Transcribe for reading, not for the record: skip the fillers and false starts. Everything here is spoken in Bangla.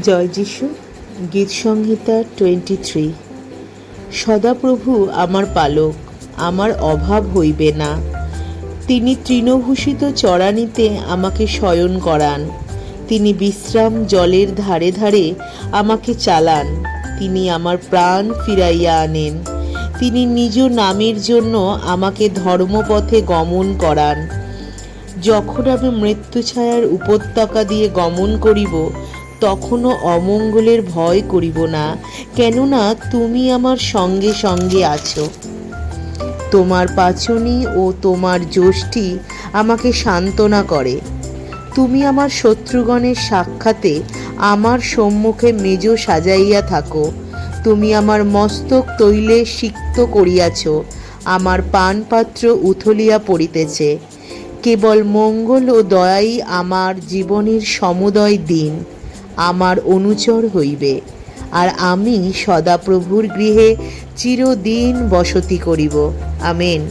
জয় যিশু। গীত সংহিতা 23। সদাপ্রভু আমার পালক, আমার অভাব হইবে না। তিনি তৃণভূষিত চড়ানিতে আমাকে শয়ন করান। তিনি বিশ্রাম জলের ধারে ধারে আমাকে চালান। তিনি আমার প্রাণ ফিরাইয়া আনেন। তিনি নিজ নামের জন্য আমাকে ধর্মপথে গমন করান। যখন আমি মৃত্যুছায়ার উপত্যকা দিয়ে গমন করিব, তখনও অমঙ্গলের ভয় করিব না, কেননা তুমি আমার সঙ্গে সঙ্গে আছো। তোমার পাচনি ও তোমার যষ্টি আমাকে সান্ত্বনা করে। তুমি আমার শত্রুগণের সাক্ষাতে আমার সম্মুখে মেজ সাজাইয়া থাকো। তুমি আমার মস্তক তৈলে সিক্ত করিয়াছ, আমার পানপাত্র উথলিয়া পড়িতেছে। কেবল মঙ্গল ও দয়াই আমার জীবনের সমুদয় দিন আমার অনুচর হইবে, আর আমি সদাপ্রভুর গৃহে চিরদিন বসতি করিব। আমেন।